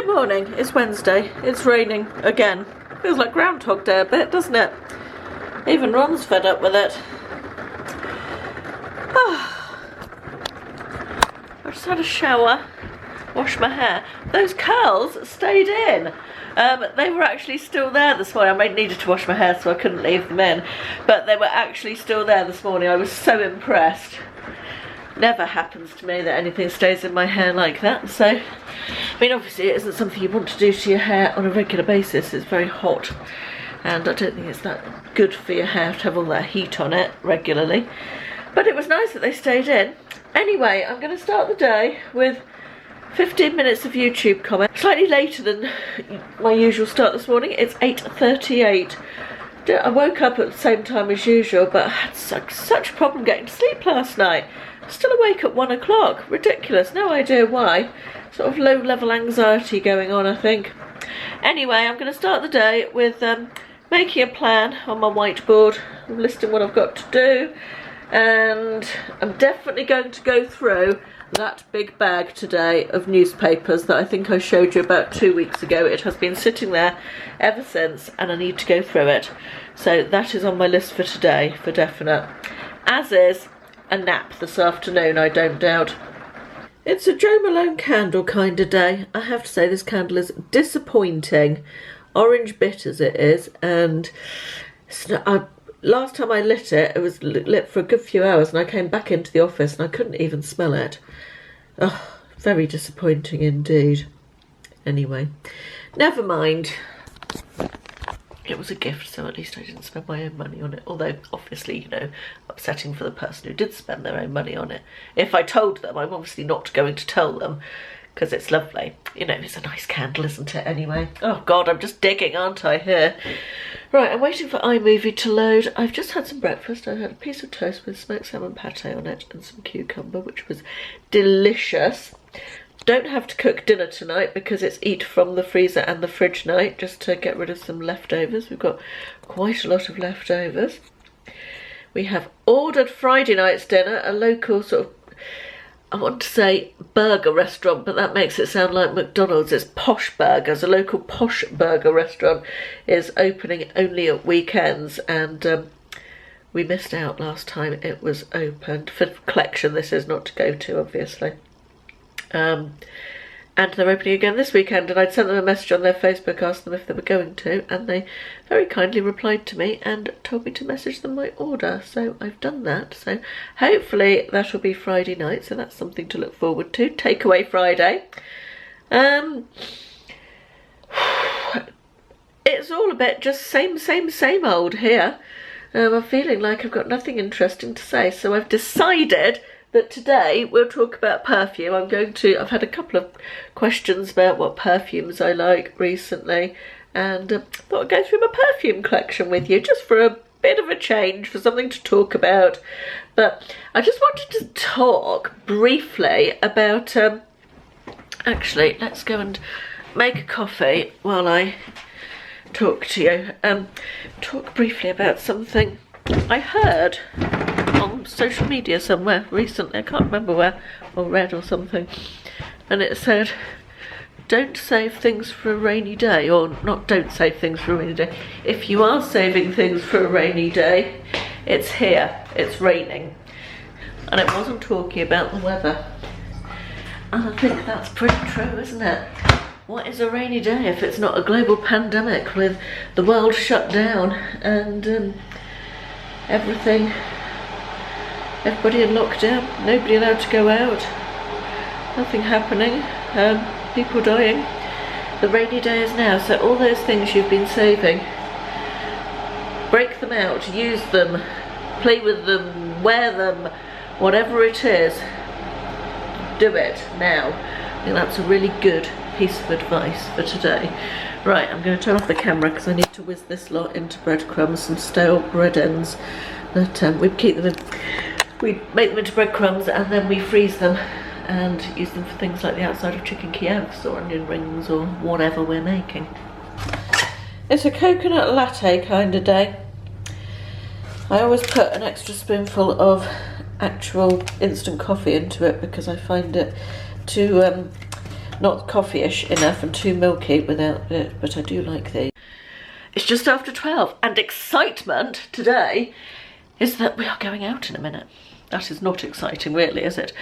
Good morning, it's Wednesday, it's raining again. Feels like Groundhog Day a bit, doesn't it? Even Ron's fed up with it. I just had a shower, washed my hair. Those curls stayed in. They were actually still there this morning. I needed to wash my hair so I couldn't leave them in. But they were actually still there this morning. I was so impressed. Never happens to me that anything stays in my hair like that. So, I mean, obviously it isn't something you want to do to your hair on a regular basis. It's very hot. And I don't think it's that good for your hair to have all that heat on it regularly. But it was nice that they stayed in. Anyway, I'm going to start the day with 15 minutes of YouTube comment. Slightly later than my usual start this morning. It's 8:38. I woke up at the same time as usual, but I had such a problem getting to sleep last night. Still awake at 1 o'clock. Ridiculous. No idea why. Sort of low-level anxiety going on, I think. Anyway, I'm going to start the day with making a plan on my whiteboard. I'm listing what I've got to do. And I'm definitely going to go through that big bag today of newspapers that I think I showed you about 2 weeks ago. It has been sitting there ever since and I need to go through it. So that is on my list for today, for definite. As is a nap this afternoon, I don't doubt. It's a Jo Malone candle kind of day. I have to say this candle is disappointing. Orange bitters it is, and last time I lit it, it was lit for a good few hours and I came back into the office and I couldn't even smell it. Oh, very disappointing indeed. Anyway, never mind. It was a gift, so at least I didn't spend my own money on it. Although, obviously, you know, upsetting for the person who did spend their own money on it. If I told them, I'm obviously not going to tell them, because it's lovely. You know, it's a nice candle, isn't it, anyway? Oh, God, I'm just digging, aren't I, here? Right, I'm waiting for iMovie to load. I've just had some breakfast. I had a piece of toast with smoked salmon pate on it and some cucumber, which was delicious. Don't have to cook dinner tonight because it's eat from the freezer and the fridge night, just to get rid of some leftovers. We've got quite a lot of leftovers. We have ordered Friday night's dinner, a local sort of, I want to say burger restaurant, but that makes it sound like McDonald's. It's Posh Burgers. A local Posh Burger restaurant is opening only at weekends, and we missed out last time it was opened. For collection, this is not to go to, obviously. And they're opening again this weekend, and I'd sent them a message on their Facebook, asked them if they were going to, and they very kindly replied to me and told me to message them my order, so I've done that. So hopefully that will be Friday night, so that's something to look forward to. Takeaway Friday. It's all a bit just same old here. I'm feeling like I've got nothing interesting to say, so I've decided that today we'll talk about perfume. I've had a couple of questions about what perfumes I like recently, and thought I'd go through my perfume collection with you, just for a bit of a change, for something to talk about. But I just wanted to talk briefly about, actually, let's go and make a coffee while I talk to you. Talk briefly about something I heard on social media somewhere recently, I can't remember where, or read or something, and it said, don't save things for a rainy day, or not don't save things for a rainy day. If you are saving things for a rainy day, it's here, it's raining. And it wasn't talking about the weather. And I think that's pretty true, isn't it? What is a rainy day if it's not a global pandemic with the world shut down and everybody in lockdown, nobody allowed to go out, nothing happening, people dying. The rainy day is now, so all those things you've been saving, break them out, use them, play with them, wear them, whatever it is, do it now. I think that's a really good piece of advice for today. Right, I'm going to turn off the camera because I need to whiz this lot into breadcrumbs, some stale bread ends that we make them into breadcrumbs and then we freeze them and use them for things like the outside of chicken Kievs or onion rings or whatever we're making. It's a coconut latte kind of day. I always put an extra spoonful of actual instant coffee into it because I find it to not coffee-ish enough and too milky without it, but I do like these. It's just after 12, and excitement today is that we are going out in a minute. That is not exciting really, is it?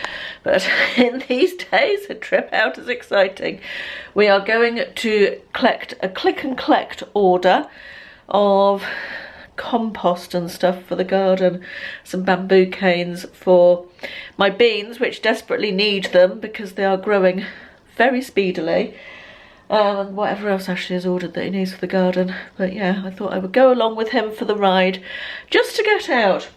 But in these days, a trip out is exciting. We are going to collect a click and collect order of compost and stuff for the garden, some bamboo canes for my beans, which desperately need them because they are growing very speedily, and whatever else Ashley has ordered that he needs for the garden. But yeah, I thought I would go along with him for the ride just to get out.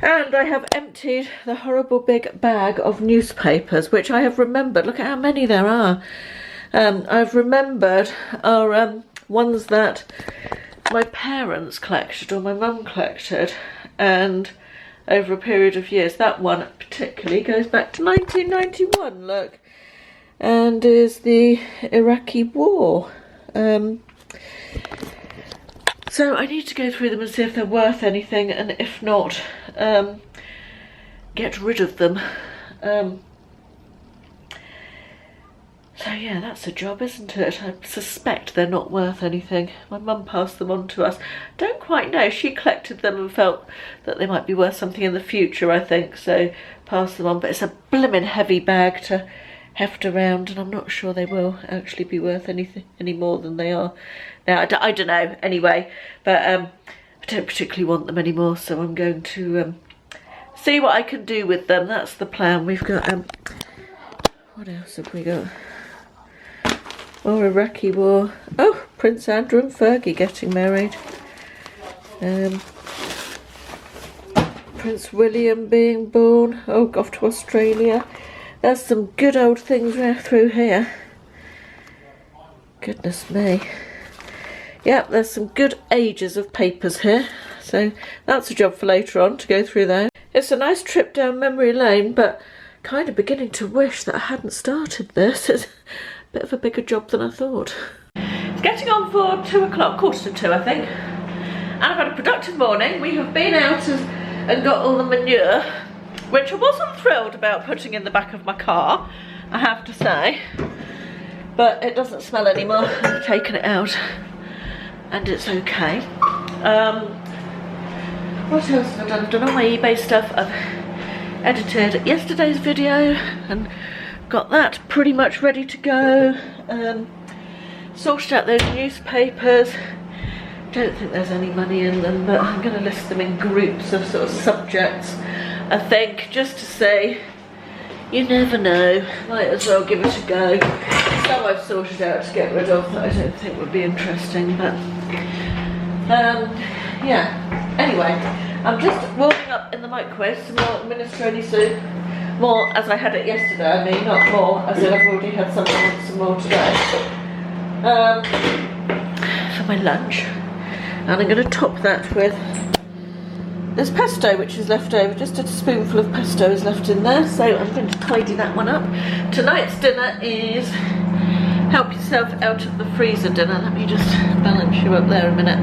And I have emptied the horrible big bag of newspapers, which I have remembered. Look at how many there are. I've remembered are ones that my parents collected or my mum collected, and over a period of years. That one particularly goes back to 1991, look, and is the Iraqi war. So I need to go through them and see if they're worth anything, and if not, get rid of them. So yeah, that's a job, isn't it? I suspect they're not worth anything. My mum passed them on to us. Don't quite know. She collected them and felt that they might be worth something in the future, I think, so passed them on. But it's a blimmin' heavy bag to heft around, and I'm not sure they will actually be worth anything any more than they are now. I don't know, anyway, but I don't particularly want them anymore, so I'm going to see what I can do with them. That's the plan. We've got what else have we got? Oh, Iraqi war. Oh, Prince Andrew and Fergie getting married. Prince William being born. Oh, off to Australia. There's some good old things right through here. Goodness me. Yep, there's some good ages of papers here. So that's a job for later on, to go through those. It's a nice trip down memory lane, but kind of beginning to wish that I hadn't started this. It's a bit of a bigger job than I thought. It's getting on for 2 o'clock, quarter to 2 I think. And I've had a productive morning. We have been out and got all the manure, which I wasn't thrilled about putting in the back of my car, I have to say. But it doesn't smell anymore. I've taken it out and it's okay. What else have I done? I've done all my eBay stuff. I've edited yesterday's video and got that pretty much ready to go. Sorted out those newspapers. Don't think there's any money in them, but I'm going to list them in groups of sort of subjects, I think, just to say, you never know, might as well give it a go. Some I've sorted out to get rid of that I don't think would be interesting, but yeah. Anyway, I'm just warming up in the microwave some more minestrone soup. More as I had it yesterday, I mean, not more as in I've already had some more today. For my lunch. And I'm going to top that with this pesto, which is left over. Just a spoonful of pesto is left in there, so I'm going to tidy that one up. Tonight's dinner is help yourself out of the freezer dinner. Let me just balance you up there a minute.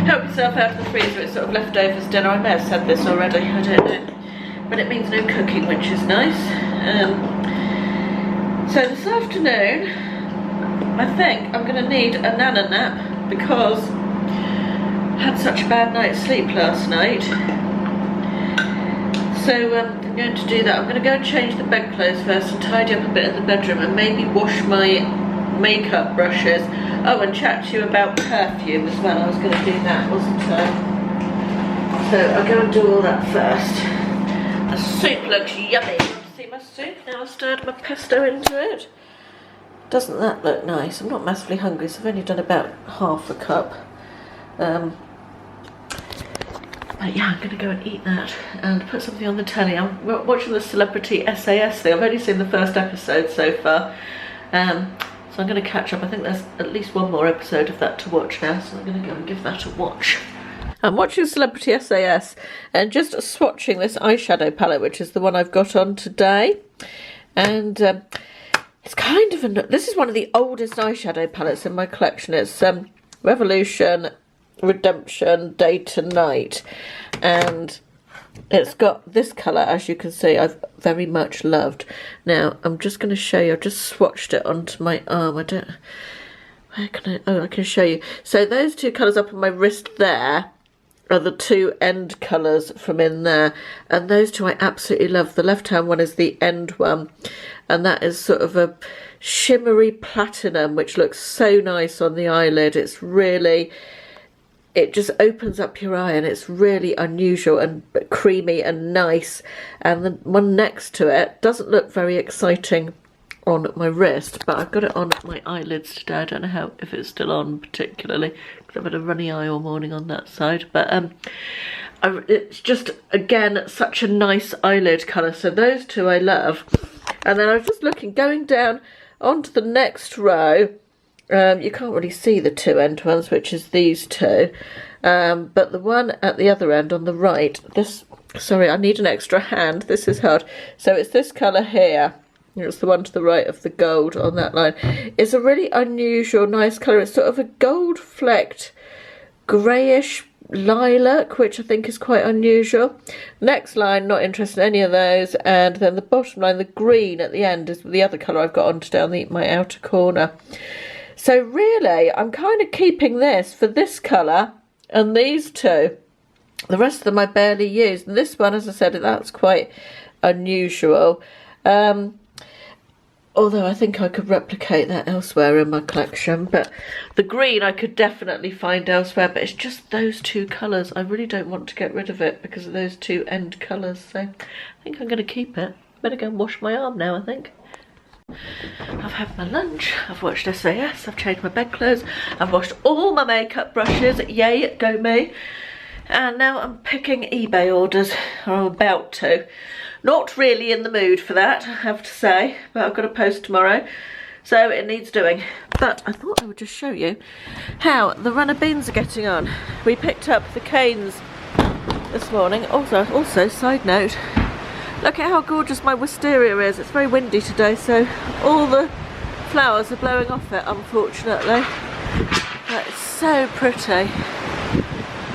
Help yourself out of the freezer. It's sort of leftovers dinner. I may have said this already, I don't know. But it means no cooking, which is nice. So this afternoon, I think I'm going to need a nana nap because I had such a bad night's sleep last night. So I'm going to do that. I'm going to go and change the bedclothes first and tidy up a bit in the bedroom and maybe wash my makeup brushes. Oh, and chat to you about perfume as well. I was going to do that, wasn't I? So I'll go and do all that first. The soup looks yummy. See my soup? Now I've stirred my pesto into it. Doesn't that look nice? I'm not massively hungry, so I've only done about half a cup. But yeah, I'm going to go and eat that and put something on the telly. I'm watching the Celebrity SAS thing. I've only seen the first episode so far. So I'm going to catch up. I think there's at least one more episode of that to watch now, so I'm going to go and give that a watch. I'm watching Celebrity SAS and just swatching this eyeshadow palette, which is the one I've got on today. And it's kind of this is one of the oldest eyeshadow palettes in my collection. It's Revolution, Redemption, Day to Night, and It's got this colour, as you can see, I've very much loved. Now, I'm just going to show you. I've just swatched it onto my arm. I don't... Where can I... Oh, I can show you. So those two colours up on my wrist there are the two end colours from in there. And those two I absolutely love. The left-hand one is the end one. And that is sort of a shimmery platinum, which looks so nice on the eyelid. It's really... It just opens up your eye and it's really unusual and creamy and nice. And the one next to it doesn't look very exciting on my wrist, but I've got it on my eyelids today. I don't know if it's still on particularly, because I've had a runny eye all morning on that side. But it's just, again, such a nice eyelid colour. So those two I love. And then I was just looking, going down onto the next row. You can't really see the two end ones, which is these two, but the one at the other end on the right, this, sorry, I need an extra hand, this is hard, so it's this colour here, it's the one to the right of the gold on that line. It's a really unusual, nice colour. It's sort of a gold flecked greyish lilac, which I think is quite unusual. Next line, not interested in any of those, and then the bottom line, the green at the end, is the other colour I've got on to down my outer corner. So really, I'm kind of keeping this for this colour and these two. The rest of them I barely use. And this one, as I said, that's quite unusual. Although I think I could replicate that elsewhere in my collection. But the green I could definitely find elsewhere. But it's just those two colours. I really don't want to get rid of it because of those two end colours. So I think I'm going to keep it. Better go and wash my arm now, I think. I've had my lunch, I've watched SAS, I've changed my bedclothes, I've washed all my makeup brushes, yay, go me. And now I'm picking eBay orders, or I'm about to. Not really in the mood for that, I have to say, but I've got a post tomorrow, so it needs doing. But I thought I would just show you how the runner beans are getting on. We picked up the canes this morning. Also, side note, look at how gorgeous my wisteria is. It's very windy today, so all the flowers are blowing off it, unfortunately. But it's so pretty.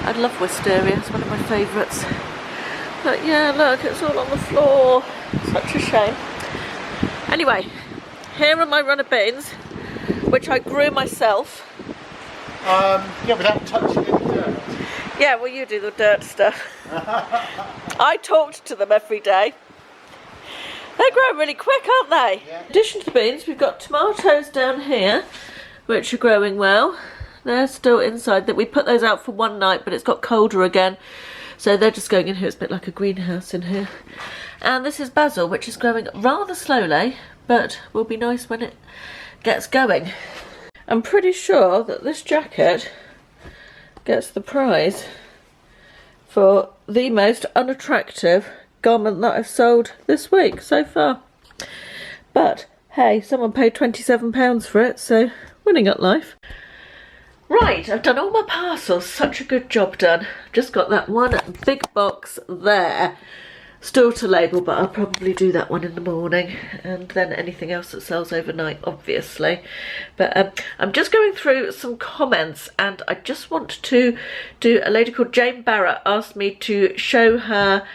I love wisteria, it's one of my favourites. But yeah, look, it's all on the floor. Such a shame. Anyway, here are my runner beans, which I grew myself. Yeah, without touching any dirt. Yeah, well, you do the dirt stuff. I talked to them every day. They grow really quick, aren't they? Yeah. In addition to the beans, we've got tomatoes down here, which are growing well. They're still inside. That we put those out for one night, but it's got colder again. So they're just going in here. It's a bit like a greenhouse in here. And this is basil, which is growing rather slowly, but will be nice when it gets going. I'm pretty sure that this jacket gets the prize for the most unattractive garment that I've sold this week so far. But hey, someone paid £27 for it, so winning at life. Right, I've done all my parcels. Such a good job done. Just got that one big box there still to label, but I'll probably do that one in the morning, and then anything else that sells overnight, obviously. But I'm just going through some comments, and I just want to do, a lady called Jane Barrett asked me to show her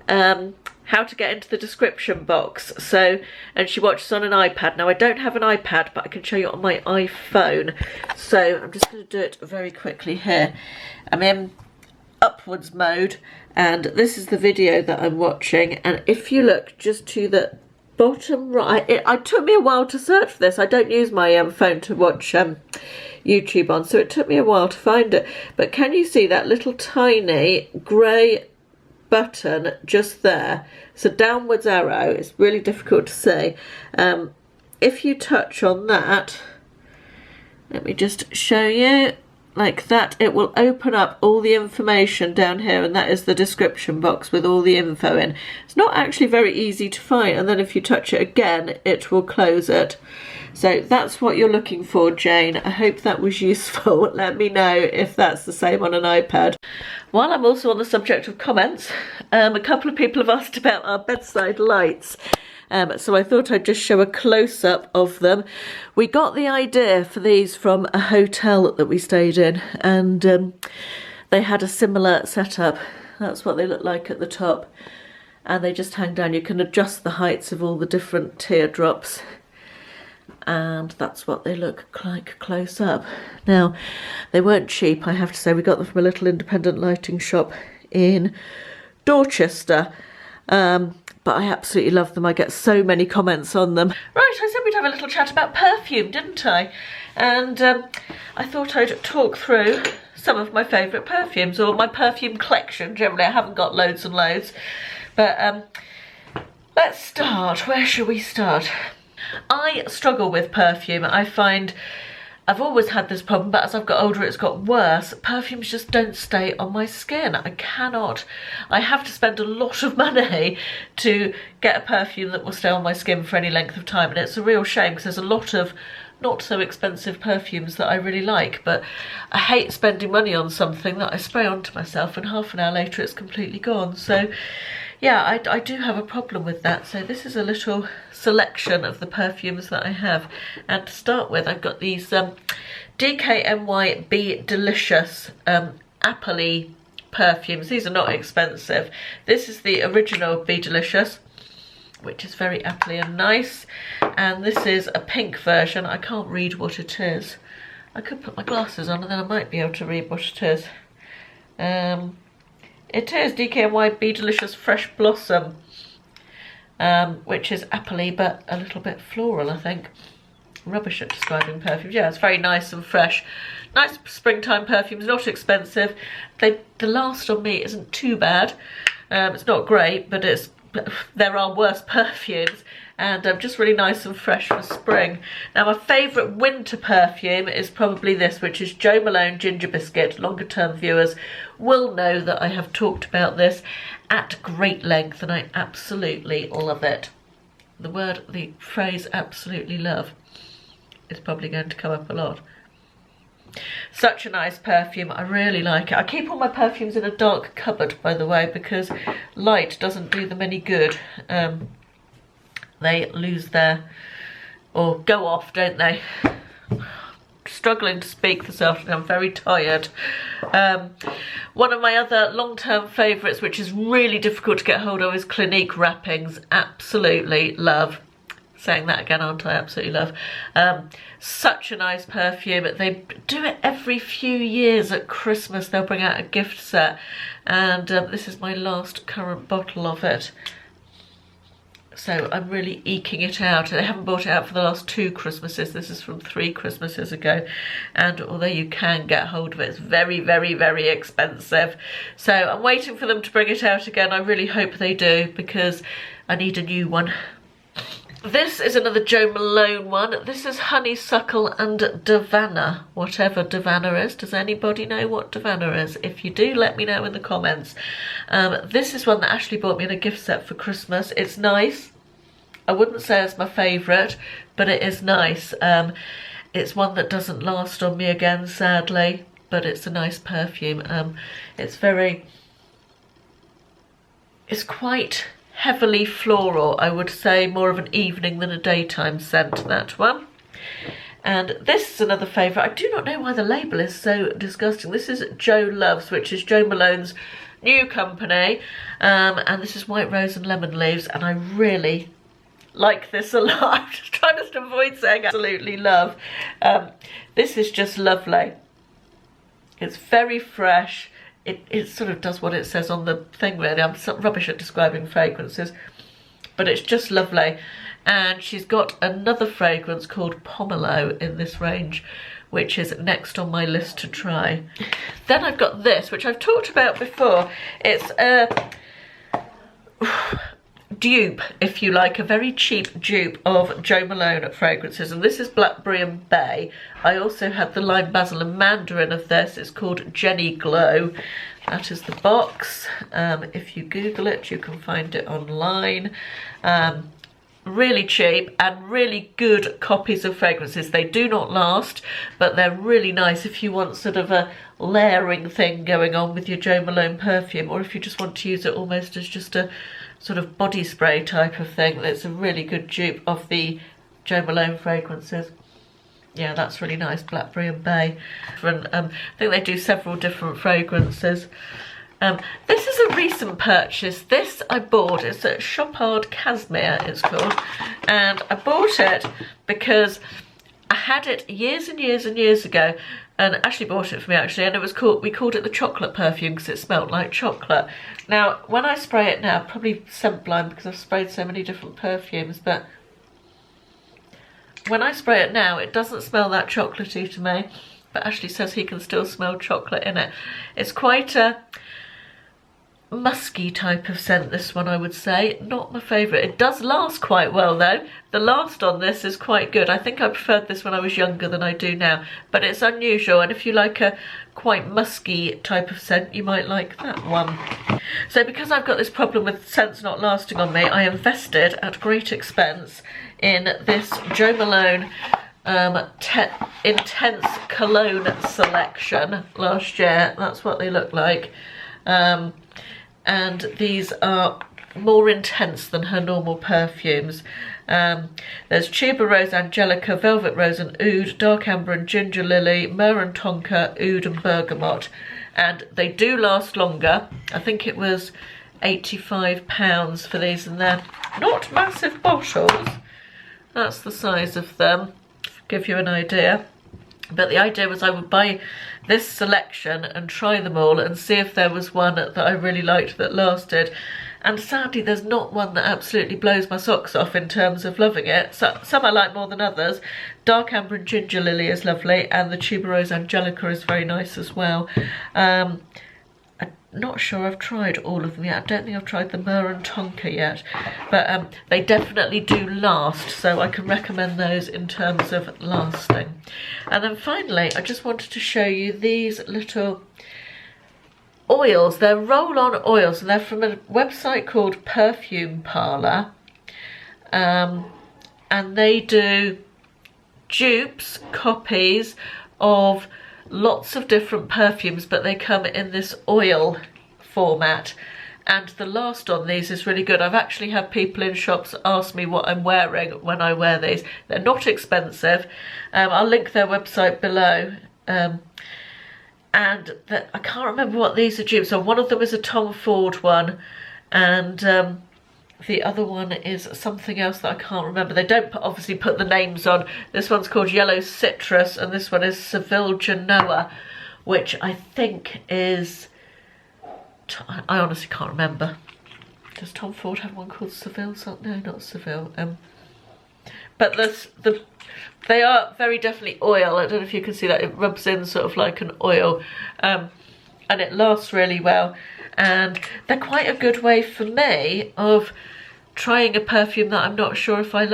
how to get into the description box. So, and she watches on an iPad. Now I don't have an iPad, but I can show you on my iPhone. So I'm just going to do it very quickly here. I'm in upwards mode, and this is the video that I'm watching. And if you look just to the bottom right, it took me a while to search for this. I don't use my phone to watch YouTube on, so it took me a while to find it. But can you see that little tiny grey button just there? It's a downwards arrow. It's really difficult to see. If you touch on that, let me just show you, like that, it will open up all the information down here, and that is the description box with all the info in. It's not actually very easy to find, and then if you touch it again, it will close it. So that's what you're looking for, Jane. I hope that was useful. Let me know if that's the same on an iPad. While I'm also on the subject of comments, a couple of people have asked about our bedside lights. So I thought I'd just show a close-up of them. We got the idea for these from a hotel that we stayed in, and they had a similar setup That's what they look like at the top. And they just hang down. You can adjust the heights of all the different teardrops. And that's what they look like close up. Now, they weren't cheap, I have to say. We got them from a little independent lighting shop in Dorchester. But I absolutely love them. I get so many comments on them. Right, I said we'd have a little chat about perfume, didn't I? And I thought I'd talk through some of my favourite perfumes, or my perfume collection. Generally, I haven't got loads and loads. But let's start. Where shall we start? I struggle with perfume. I find I've always had this problem, but as I've got older it's got worse. Perfumes just don't stay on my skin. I cannot. I have to spend a lot of money to get a perfume that will stay on my skin for any length of time, and it's a real shame because there's a lot of not so expensive perfumes that I really like, but I hate spending money on something that I spray onto myself and half an hour later it's completely gone. So yeah, I do have a problem with that. So this is a little selection of the perfumes that I have. And to start with, I've got these DKNY Be Delicious Appley perfumes. These are not expensive. This is the original Be Delicious, which is very appley and nice. And this is a pink version. I can't read what it is. I could put my glasses on and then I might be able to read what it is. It is DKNY Be Delicious Fresh Blossom, which is appley but a little bit floral, I think. Rubbish at describing perfumes. Yeah, it's very nice and fresh. Nice springtime perfumes, not expensive. The last on me isn't too bad. It's not great, but there are worse perfumes. And just really nice and fresh for spring. Now my favourite winter perfume is probably this, which is Jo Malone Ginger Biscuit. Longer term viewers will know that I have talked about this at great length and I absolutely love it. The phrase absolutely love is probably going to come up a lot. Such a nice perfume, I really like it. I keep all my perfumes in a dark cupboard, by the way, because light doesn't do them any good. They lose or go off, don't they? Struggling to speak this afternoon, I'm very tired. One of my other long-term favourites, which is really difficult to get hold of, is Clinique wrappings. Absolutely love. Saying that again, aren't I? Absolutely love. Such a nice perfume. They do it every few years at Christmas. They'll bring out a gift set. And this is my last current bottle of it. So I'm really eking it out. They haven't brought it out for the last 2 Christmases. This is from 3 Christmases ago. And although you can get hold of it, it's very, very, very expensive. So I'm waiting for them to bring it out again. I really hope they do because I need a new one. This is another Jo Malone one. This is Honeysuckle and Davana, whatever Davana is. Does anybody know what Davana is? If you do, let me know in the comments. This is one that Ashley bought me in a gift set for Christmas. It's nice. I wouldn't say it's my favourite, but it is nice. It's one that doesn't last on me again, sadly, but it's a nice perfume. It's quite heavily floral, I would say, more of an evening than a daytime scent, that one. And this is another favourite. I do not know why the label is so disgusting. This is Jo Loves, which is Jo Malone's new company, and this is White Rose and Lemon Leaves, and I really like this a lot. I'm just trying to avoid saying absolutely love. This is just lovely. It's very fresh. It sort of does what it says on the thing, really. I'm so rubbish at describing fragrances, but it's just lovely. And she's got another fragrance called Pomelo in this range, which is next on my list to try. Then I've got this, which I've talked about before. It's a dupe, if you like, a very cheap dupe of Jo Malone fragrances, and this is Blackberry and Bay. I also had the Lime Basil and Mandarin of this. It's called Jenny Glow. That is the box. If you Google it, you can find it online. Really cheap and really good copies of fragrances. They do not last, but they're really nice if you want sort of a layering thing going on with your Jo Malone perfume, or if you just want to use it almost as just a sort of body spray type of thing. It's a really good dupe of the Jo Malone fragrances. Yeah, that's really nice, Blackberry and Bay. I think they do several different fragrances. This is a recent purchase. This I bought, it's a Chopard Casimir it's called, and I bought it because I had it years and years and years ago, and Ashley bought it for me actually, and it was called, we called it the chocolate perfume because it smelled like chocolate. Now when I spray it now, probably scent blind because I've sprayed so many different perfumes, but when I spray it now it doesn't smell that chocolatey to me, but Ashley says he can still smell chocolate in it. It's quite a musky type of scent, this one, I would say. Not my favourite. It does last quite well though. The last on this is quite good. I think I preferred this when I was younger than I do now, but it's unusual, and if you like a quite musky type of scent you might like that one. So because I've got this problem with scents not lasting on me, I invested at great expense in this Jo Malone Intense Cologne selection last year. That's what they look like. And these are more intense than her normal perfumes. There's Tuber Rose, Angelica, Velvet Rose and Oud, Dark Amber and Ginger Lily, Myrrh and Tonka, Oud and Bergamot. And they do last longer. I think it was £85 for these, and they're not massive bottles. That's the size of them, to give you an idea. But the idea was I would buy this selection and try them all and see if there was one that I really liked that lasted. And sadly there's not one that absolutely blows my socks off in terms of loving it. So, some I like more than others. Dark Amber and Ginger Lily is lovely, and the Tuberose Angelica is very nice as well. I'm not sure I've tried all of them yet. I don't think I've tried the Myrrh and Tonka yet, but they definitely do last, so I can recommend those in terms of lasting. And then finally I just wanted to show you these little oils. They're roll-on oils, and they're from a website called Perfume Parlour, and they do dupes, copies of lots of different perfumes, but they come in this oil format, and the last on these is really good. I've actually had people in shops ask me what I'm wearing when I wear these. They're not expensive. I'll link their website below, and I can't remember what these are dupes of. One of them is a Tom Ford one, and the other one is something else that I can't remember. They don't obviously put the names on. This one's called Yellow Citrus, and this one is Seville Genoa, which I think is... I honestly can't remember. Does Tom Ford have one called Seville? No, not Seville. But they are very definitely oil. I don't know if you can see that. It rubs in sort of like an oil, and it lasts really well. And they're quite a good way for me of trying a perfume that I'm not sure if I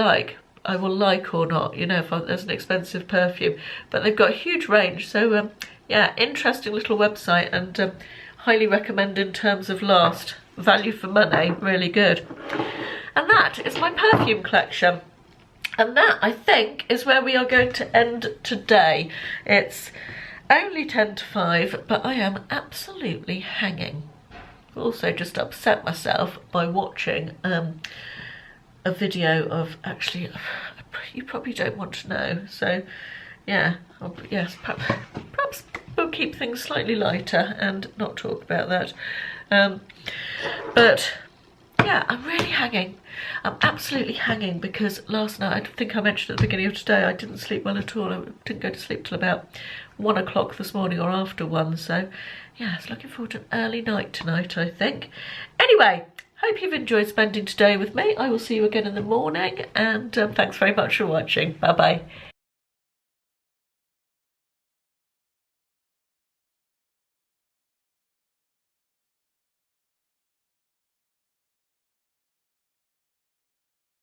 will like or not, you know, if there's an expensive perfume. But they've got a huge range, so yeah, interesting little website, and highly recommend in terms of last. Value for money, really good. And that is my perfume collection. And that, I think, is where we are going to end today. It's only 10 to 5, but I am absolutely hanging. Also just upset myself by watching a video of, actually, you probably don't want to know, so yeah, yes, perhaps we'll keep things slightly lighter and not talk about that. But yeah, I'm really hanging. I'm absolutely hanging because last night, I think I mentioned at the beginning of today, I didn't sleep well at all. I didn't go to sleep till about 1 o'clock this morning, or after 1, so yeah, I was looking forward to an early night tonight, I think. Anyway, hope you've enjoyed spending today with me. I will see you again in the morning, and thanks very much for watching. Bye bye.